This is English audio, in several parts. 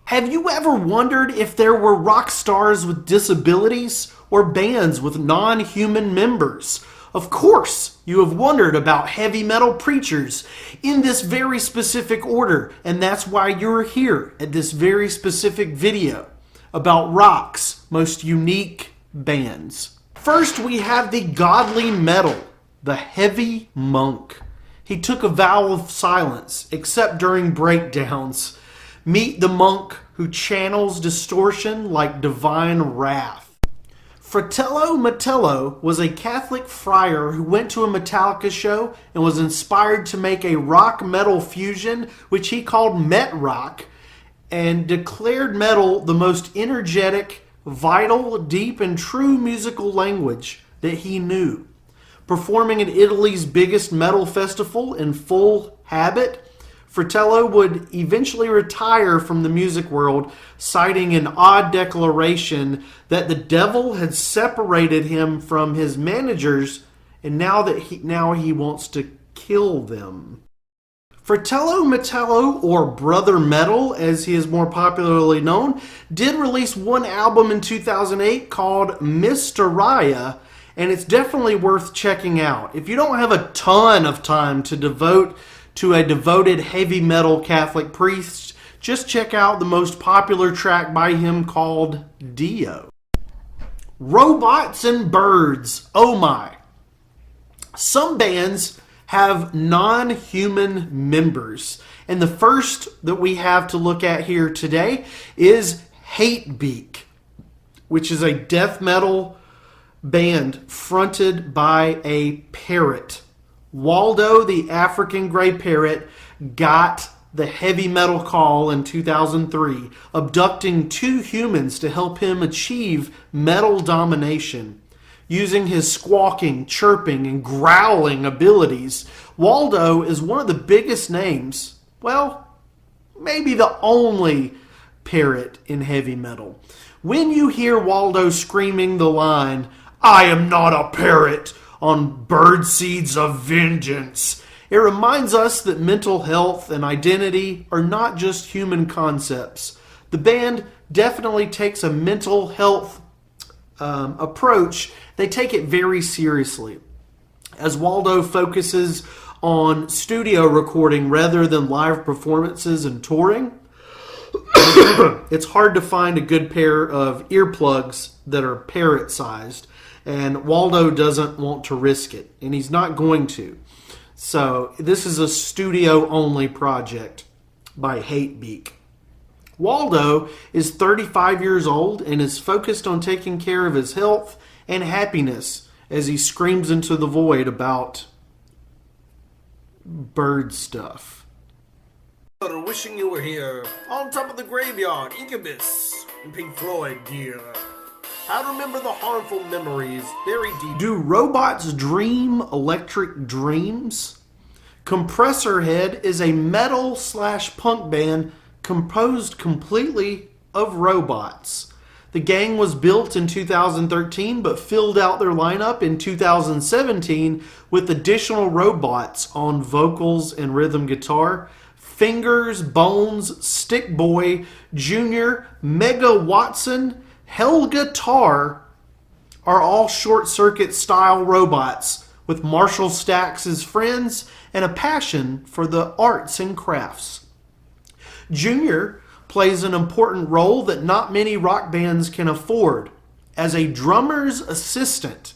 Have you ever wondered if there were rock stars with disabilities or bands with non-human members? Of course, you have wondered about heavy metal preachers in this very specific order, and that's why you're here at this very specific video about rock's most unique bands. First, we have the godly metal, the heavy monk. He took a vow of silence, except during breakdowns. Meet the monk who channels distortion like divine wrath. Fratello Metello was a Catholic friar who went to a Metallica show and was inspired to make a rock metal fusion, which he called Met Rock, and declared metal the most energetic, vital, deep, and true musical language that he knew. Performing at Italy's biggest metal festival in full habit, Fratello would eventually retire from the music world, citing an odd declaration that the devil had separated him from his managers, and now he wants to kill them. Fratello Metello, or Brother Metal as he is more popularly known, did release one album in 2008 called Mysteria, and it's definitely worth checking out. If you don't have a ton of time to devote to a devoted heavy metal Catholic priest, just check out the most popular track by him called Dio. Robots and birds, oh my. Some bands have non-human members, and the first that we have to look at here today is Hatebeak, which is a death metal band fronted by a parrot. Waldo, the African gray parrot, got the heavy metal call in 2003, abducting two humans to help him achieve metal domination. Using his squawking, chirping, and growling abilities, Waldo is one of the biggest names, well, maybe the only parrot in heavy metal. When you hear Waldo screaming the line, "I am not a parrot," on Bird Seeds of Vengeance, it reminds us that mental health and identity are not just human concepts. The band definitely takes a mental health approach. They take it very seriously. As Waldo focuses on studio recording rather than live performances and touring, it's hard to find a good pair of earplugs that are parrot-sized. And Waldo doesn't want to risk it, and he's not going to. So this is a studio-only project by Hatebeak. Waldo is 35 years old and is focused on taking care of his health and happiness as he screams into the void about bird stuff. Wishing you were here on top of the graveyard, Incubus, and Pink Floyd gear. How to remember the harmful memories very deep. Do robots dream electric dreams? Compressor Head is a metal/punk band composed completely of robots. The gang was built in 2013 but filled out their lineup in 2017 with additional robots on vocals and rhythm guitar. Fingers, Bones, Stick Boy, Junior, Mega Watson, Helga Tar are all short-circuit style robots with Marshall Stacks as friends and a passion for the arts and crafts. Junior plays an important role that not many rock bands can afford as a drummer's assistant.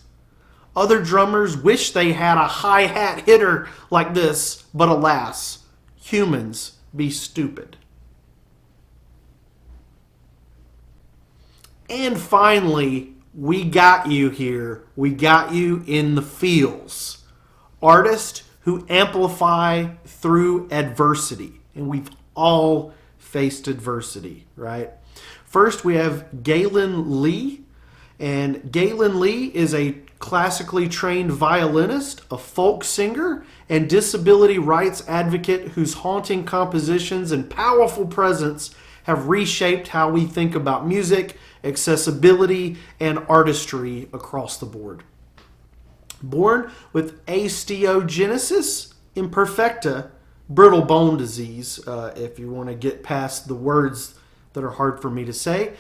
Other drummers wish they had a hi-hat hitter like this, but alas, humans be stupid. And finally, we got you here. We got you in the feels. Artists who amplify through adversity. And we've all faced adversity, right? First, we have Galen Lee. And Galen Lee is a classically trained violinist, a folk singer, and disability rights advocate whose haunting compositions and powerful presence have reshaped how we think about music, accessibility, and artistry across the board. Born with osteogenesis imperfecta, brittle bone disease, if you want to get past the words that are hard for me to say.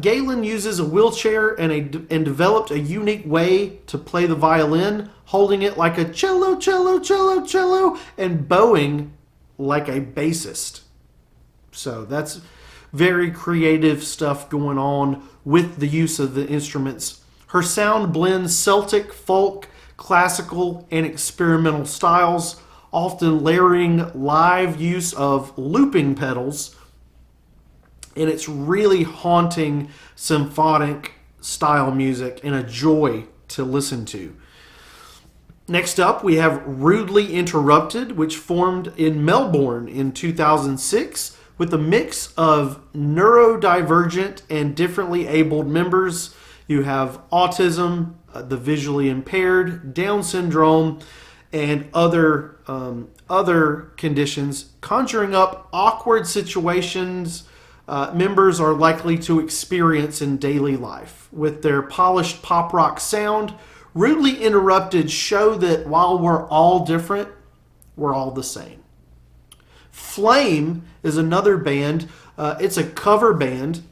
Galen uses a wheelchair and developed a unique way to play the violin, holding it like a cello, cello, cello, cello, and bowing like a bassist. So that's very creative stuff going on with the use of the instruments. Her sound blends Celtic, folk, classical, and experimental styles, often layering live use of looping pedals, and it's really haunting symphonic style music and a joy to listen to. Next up, we have Rudely Interrupted, which formed in Melbourne in 2006 with a mix of neurodivergent and differently abled members. You have autism, the visually impaired, Down syndrome, and other conditions, conjuring up awkward situations members are likely to experience in daily life. With their polished pop rock sound, Rudely Interrupted show that while we're all different, we're all the same. Flame is another band. It's a cover band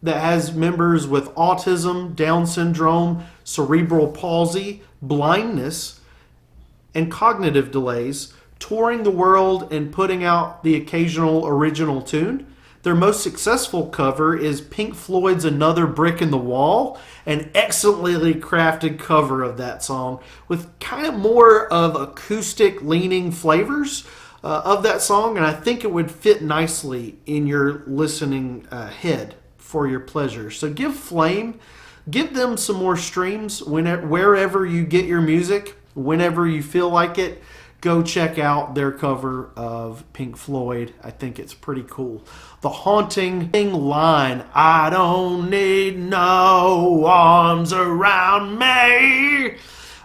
that has members with autism, Down syndrome, cerebral palsy, blindness, and cognitive delays, touring the world and putting out the occasional original tune. Their most successful cover is Pink Floyd's Another Brick in the Wall, an excellently crafted cover of that song with kind of more of acoustic leaning flavors of that song, and I think it would fit nicely in your listening head for your pleasure. So give them some more streams wherever you get your music, whenever you feel like it. Go check out their cover of Pink Floyd. I think it's pretty cool. The haunting line, I don't need no arms around me.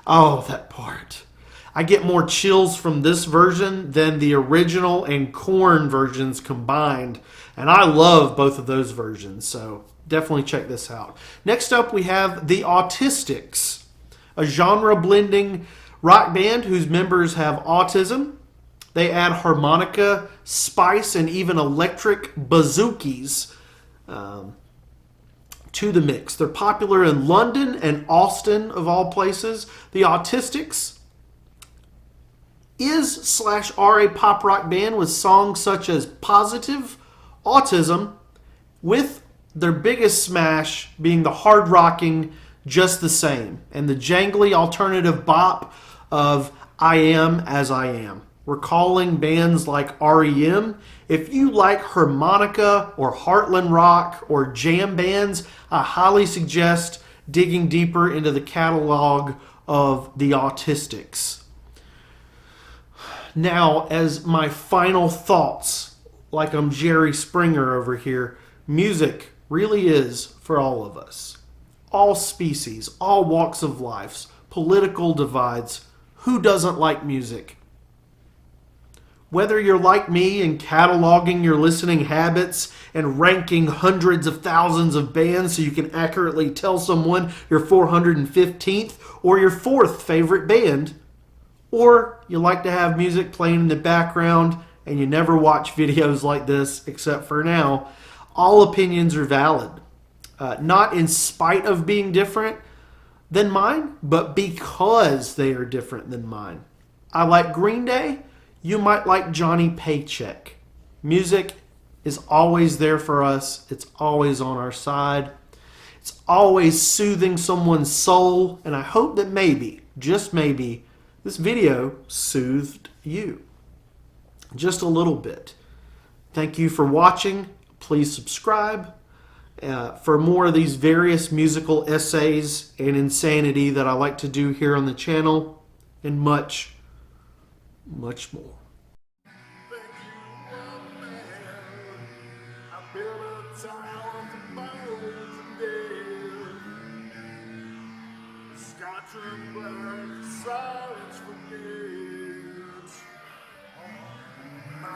Oh, that part. I get more chills from this version than the original and Korn versions combined. And I love both of those versions, so definitely check this out. Next up, we have The Autistics, a genre-blending rock band whose members have autism. They add harmonica, spice, and even electric bazookies to the mix. They're popular in London and Austin, of all places. The Autistics are a pop rock band with songs such as Positive, Autism, with their biggest smash being the hard-rocking Just the Same and the jangly alternative bop of I Am As I Am. Recalling bands like REM, if you like harmonica or Heartland rock or jam bands, I highly suggest digging deeper into the catalog of The Autistics. Now, as my final thoughts, like I'm Jerry Springer over here, music really is for all of us. All species, all walks of life, political divides. Who doesn't like music? Whether you're like me and cataloging your listening habits and ranking hundreds of thousands of bands so you can accurately tell someone your 415th or your fourth favorite band, or you like to have music playing in the background and you never watch videos like this except for now, all opinions are valid. Not in spite of being different than mine, but because they are different than mine. I like Green Day. You might like Johnny Paycheck. Music is always there for us. It's always on our side. It's always soothing someone's soul. And I hope that maybe, just maybe, this video soothed you. Just a little bit. Thank you for watching. Please subscribe for more of these various musical essays and insanity that I like to do here on the channel, and much, much more.